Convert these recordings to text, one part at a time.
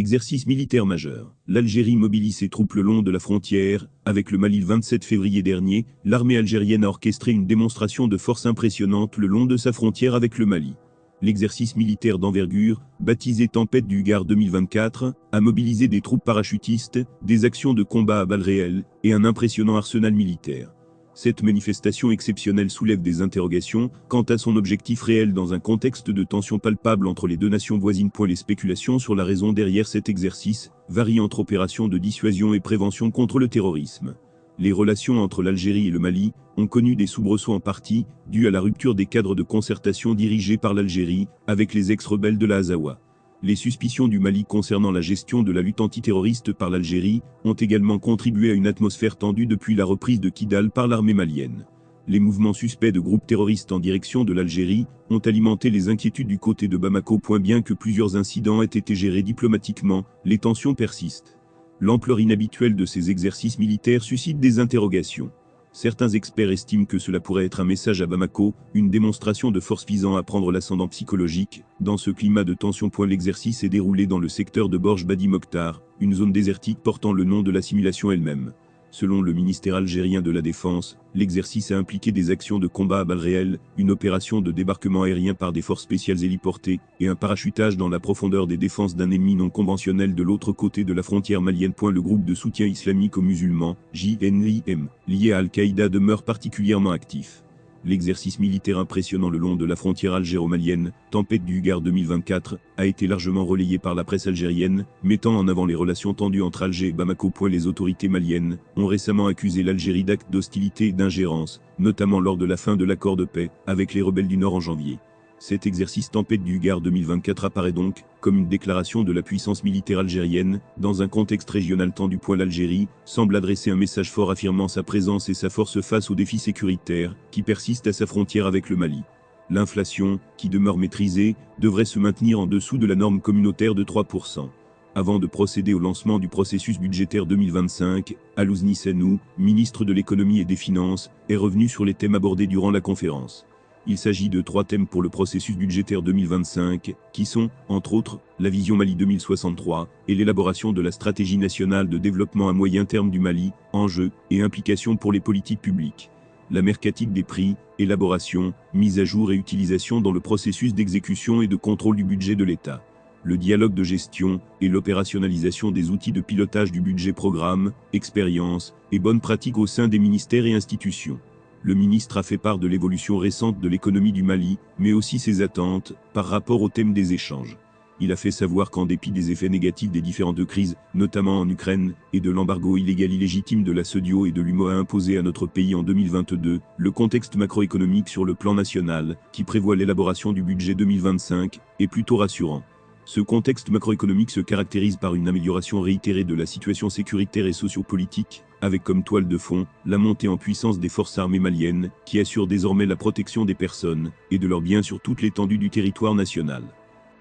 Exercice militaire majeur. L'Algérie mobilise ses troupes le long de la frontière. Avec le Mali le 27 février dernier, l'armée algérienne a orchestré une démonstration de force impressionnante le long de sa frontière avec le Mali. L'exercice militaire d'envergure, baptisé Tempête du Gard 2024, a mobilisé des troupes parachutistes, des actions de combat à balles réelles et un impressionnant arsenal militaire. Cette manifestation exceptionnelle soulève des interrogations quant à son objectif réel dans un contexte de tension palpable entre les deux nations voisines. Les spéculations sur la raison derrière cet exercice varient entre opérations de dissuasion et prévention contre le terrorisme. Les relations entre l'Algérie et le Mali ont connu des soubresauts en partie dus à la rupture des cadres de concertation dirigés par l'Algérie avec les ex-rebelles de la Hazawa. Les suspicions du Mali concernant la gestion de la lutte antiterroriste par l'Algérie ont également contribué à une atmosphère tendue depuis la reprise de Kidal par l'armée malienne. Les mouvements suspects de groupes terroristes en direction de l'Algérie ont alimenté les inquiétudes du côté de Bamako. Bien que plusieurs incidents aient été gérés diplomatiquement, les tensions persistent. L'ampleur inhabituelle de ces exercices militaires suscite des interrogations. Certains experts estiment que cela pourrait être un message à Bamako, une démonstration de force visant à prendre l'ascendant psychologique. Dans ce climat de tension, l'exercice est déroulé dans le secteur de Borj Badi Mokhtar, une zone désertique portant le nom de l'assimilation elle-même. Selon le ministère algérien de la Défense, l'exercice a impliqué des actions de combat à balles réelles, une opération de débarquement aérien par des forces spéciales héliportées, et un parachutage dans la profondeur des défenses d'un ennemi non conventionnel de l'autre côté de la frontière malienne. Le groupe de soutien islamique aux musulmans, JNIM, lié à Al-Qaïda demeure particulièrement actif. L'exercice militaire impressionnant le long de la frontière algéro-malienne, Tempête du Gard 2024, a été largement relayé par la presse algérienne, mettant en avant les relations tendues entre Alger et Bamako. Les autorités maliennes ont récemment accusé l'Algérie d'actes d'hostilité et d'ingérence, notamment lors de la fin de l'accord de paix avec les rebelles du Nord en janvier. Cet exercice Tempête du Gard 2024 apparaît donc comme une déclaration de la puissance militaire algérienne, dans un contexte régional tendu. L'Algérie semble adresser un message fort affirmant sa présence et sa force face aux défis sécuritaires qui persistent à sa frontière avec le Mali. L'inflation, qui demeure maîtrisée, devrait se maintenir en dessous de la norme communautaire de 3%. Avant de procéder au lancement du processus budgétaire 2025, Alouzni Sanou, ministre de l'économie et des finances, est revenu sur les thèmes abordés durant la conférence. Il s'agit de 3 thèmes pour le processus budgétaire 2025, qui sont, entre autres, la vision Mali 2063 et l'élaboration de la stratégie nationale de développement à moyen terme du Mali, enjeux et implications pour les politiques publiques. La mercatique des prix, élaboration, mise à jour et utilisation dans le processus d'exécution et de contrôle du budget de l'État. Le dialogue de gestion et l'opérationnalisation des outils de pilotage du budget programme, expérience et bonnes pratiques au sein des ministères et institutions. Le ministre a fait part de l'évolution récente de l'économie du Mali, mais aussi ses attentes, par rapport au thème des échanges. Il a fait savoir qu'en dépit des effets négatifs des différentes crises, notamment en Ukraine, et de l'embargo illégal illégitime de la CEDEAO et de l'UMOA imposé à notre pays en 2022, le contexte macroéconomique sur le plan national, qui prévoit l'élaboration du budget 2025, est plutôt rassurant. Ce contexte macroéconomique se caractérise par une amélioration réitérée de la situation sécuritaire et sociopolitique, avec comme toile de fond la montée en puissance des forces armées maliennes, qui assurent désormais la protection des personnes et de leurs biens sur toute l'étendue du territoire national.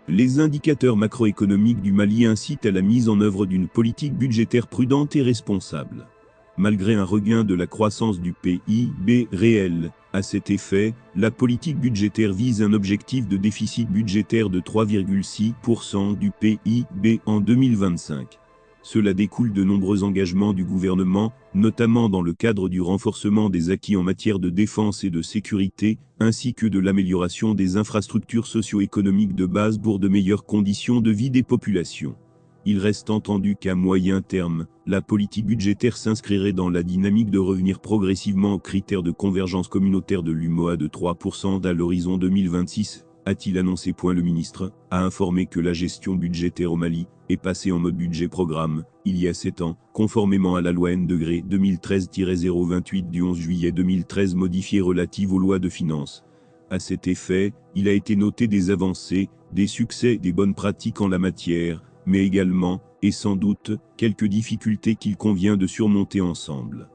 Les indicateurs macroéconomiques du Mali incitent à la mise en œuvre d'une politique budgétaire prudente et responsable. Malgré un regain de la croissance du PIB réel, à cet effet, la politique budgétaire vise un objectif de déficit budgétaire de 3,6% du PIB en 2025. Cela découle de nombreux engagements du gouvernement, notamment dans le cadre du renforcement des acquis en matière de défense et de sécurité, ainsi que de l'amélioration des infrastructures socio-économiques de base pour de meilleures conditions de vie des populations. Il reste entendu qu'à moyen terme, la politique budgétaire s'inscrirait dans la dynamique de revenir progressivement aux critères de convergence communautaire de l'UMOA de 3% à l'horizon 2026, a-t-il annoncé. Le ministre a informé que la gestion budgétaire au Mali est passée en mode budget programme, il y a 7 ans, conformément à la loi N-2013-028 du 11 juillet 2013 modifiée relative aux lois de finances. À cet effet, il a été noté des avancées, des succès et des bonnes pratiques en la matière, mais également, et sans doute, quelques difficultés qu'il convient de surmonter ensemble.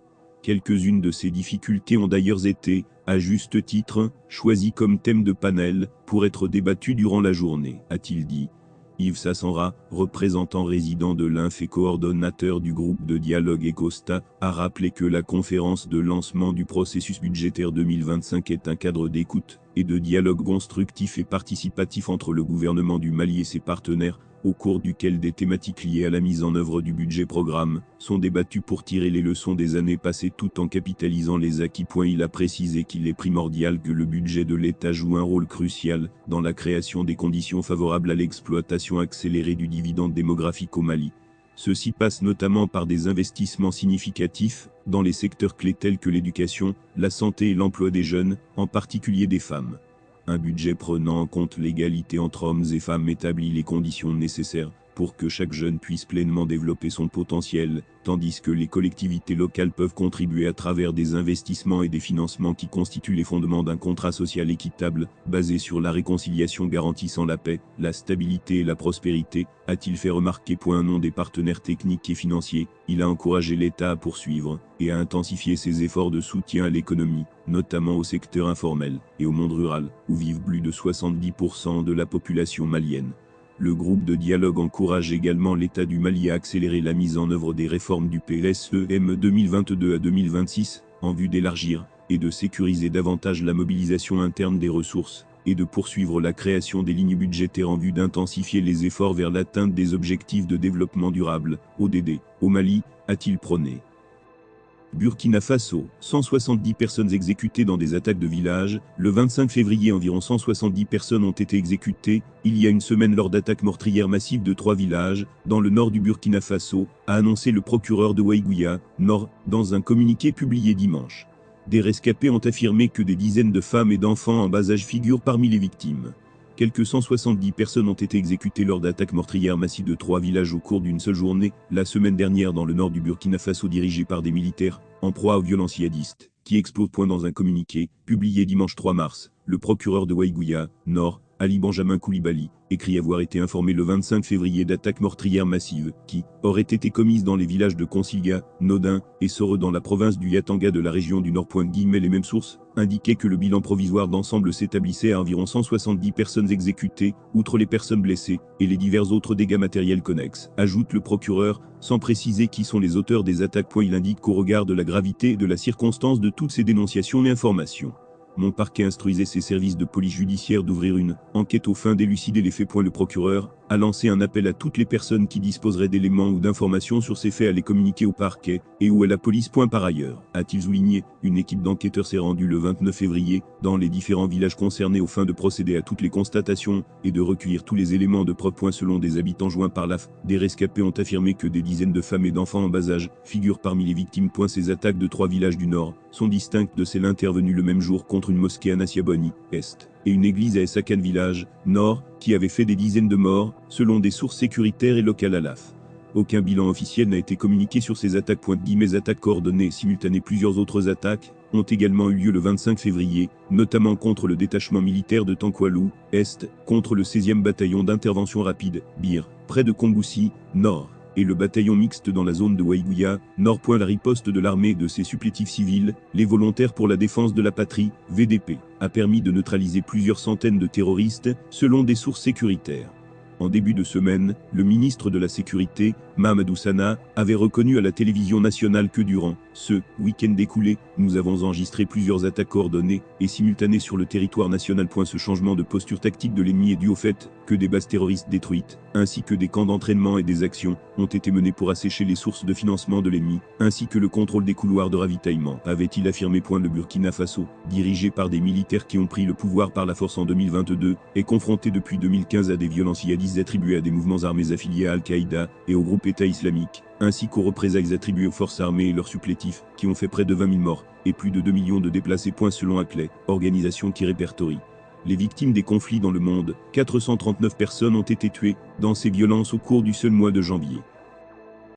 Quelques-unes de ces difficultés ont d'ailleurs été, à juste titre, choisies comme thème de panel, pour être débattues durant la journée, a-t-il dit. Yves Sassenra, représentant résident de l'INF et coordonnateur du groupe de dialogue ECOSTA, a rappelé que la conférence de lancement du processus budgétaire 2025 est un cadre d'écoute et de dialogue constructif et participatif entre le gouvernement du Mali et ses partenaires, au cours duquel des thématiques liées à la mise en œuvre du budget programme sont débattues pour tirer les leçons des années passées tout en capitalisant les acquis. Il a précisé qu'il est primordial que le budget de l'État joue un rôle crucial dans la création des conditions favorables à l'exploitation accélérée du dividende démographique au Mali. Ceci passe notamment par des investissements significatifs dans les secteurs clés tels que l'éducation, la santé et l'emploi des jeunes, en particulier des femmes. Un budget prenant en compte l'égalité entre hommes et femmes établit les conditions nécessaires pour que chaque jeune puisse pleinement développer son potentiel, tandis que les collectivités locales peuvent contribuer à travers des investissements et des financements qui constituent les fondements d'un contrat social équitable, basé sur la réconciliation garantissant la paix, la stabilité et la prospérité, a-t-il fait remarquer. Un nom des partenaires techniques et financiers, il a encouragé l'État à poursuivre et à intensifier ses efforts de soutien à l'économie, notamment au secteur informel et au monde rural, où vivent plus de 70% de la population malienne. Le groupe de dialogue encourage également l'État du Mali à accélérer la mise en œuvre des réformes du PSEM 2022 à 2026, en vue d'élargir et de sécuriser davantage la mobilisation interne des ressources, et de poursuivre la création des lignes budgétaires en vue d'intensifier les efforts vers l'atteinte des objectifs de développement durable, ODD, au Mali, a-t-il prôné. Burkina Faso, 170 personnes exécutées dans des attaques de villages. Le 25 février, environ 170 personnes ont été exécutées, il y a une semaine lors d'attaques meurtrières massives de 3 villages, dans le nord du Burkina Faso, a annoncé le procureur de Waïgouya, Nord, dans un communiqué publié dimanche. Des rescapés ont affirmé que des dizaines de femmes et d'enfants en bas âge figurent parmi les victimes. Quelques 170 personnes ont été exécutées lors d'attaques meurtrières massives de 3 villages au cours d'une seule journée, la semaine dernière dans le nord du Burkina Faso, dirigés par des militaires, en proie aux violences djihadistes, qui explosent. Dans un communiqué, publié dimanche 3 mars, le procureur de Waïgouya, Nord, Ali Benjamin Koulibaly, écrit avoir été informé le 25 février d'attaques meurtrières massives, qui auraient été commises dans les villages de Consilga, Nodin et Soro dans la province du Yatanga de la région du Nord. Les mêmes sources indiquaient que le bilan provisoire d'ensemble s'établissait à environ 170 personnes exécutées, outre les personnes blessées, et les divers autres dégâts matériels connexes, ajoute le procureur, sans préciser qui sont les auteurs des attaques. Il indique qu'au regard de la gravité et de la circonstance de toutes ces dénonciations et informations, mon parquet instruisait ses services de police judiciaire d'ouvrir une enquête aux fins d'élucider les faits. Le procureur a lancé un appel à toutes les personnes qui disposeraient d'éléments ou d'informations sur ces faits à les communiquer au parquet et ou à la police. Par ailleurs, a-t-il souligné, une équipe d'enquêteurs s'est rendue le 29 février dans les différents villages concernés aux fins de procéder à toutes les constatations et de recueillir tous les éléments de preuve. Selon des habitants joints par l'AF, des rescapés ont affirmé que des dizaines de femmes et d'enfants en bas âge figurent parmi les victimes. Ces attaques de 3 villages du Nord sont distinctes de celles intervenues le même jour contre une mosquée à Nassiaboni, Est, et une église à Essakan Village, Nord, qui avait fait des dizaines de morts, selon des sources sécuritaires et locales à l'AF. Aucun bilan officiel n'a été communiqué sur ces attaques. Attaques coordonnées et simultanées. Plusieurs autres attaques ont également eu lieu le 25 février, notamment contre le détachement militaire de Tankwalou, Est, contre le 16e bataillon d'intervention rapide, Bir, près de Kongoussi, Nord, et le bataillon mixte dans la zone de Waïgouya, Nord. La riposte de l'armée et de ses supplétifs civils, les volontaires pour la défense de la patrie, VDP, a permis de neutraliser plusieurs centaines de terroristes, selon des sources sécuritaires. En début de semaine, le ministre de la Sécurité, Mahamadou Sana, avait reconnu à la télévision nationale que durant ce week-end écoulé, nous avons enregistré plusieurs attaques coordonnées et simultanées sur le territoire national. Ce changement de posture tactique de l'ennemi est dû au fait que des bases terroristes détruites, ainsi que des camps d'entraînement et des actions, ont été menées pour assécher les sources de financement de l'ennemi, ainsi que le contrôle des couloirs de ravitaillement, avait-il affirmé. Le Burkina Faso, dirigé par des militaires qui ont pris le pouvoir par la force en 2022, est confronté depuis 2015 à des violences djihadistes attribuées à des mouvements armés affiliés à Al-Qaïda et au groupe État islamique, ainsi qu'aux représailles attribuées aux forces armées et leurs supplétifs, qui ont fait près de 20 000 morts, et plus de 2 millions de déplacés. Selon ACLEI, organisation qui répertorie les victimes des conflits dans le monde, 439 personnes ont été tuées dans ces violences au cours du seul mois de janvier.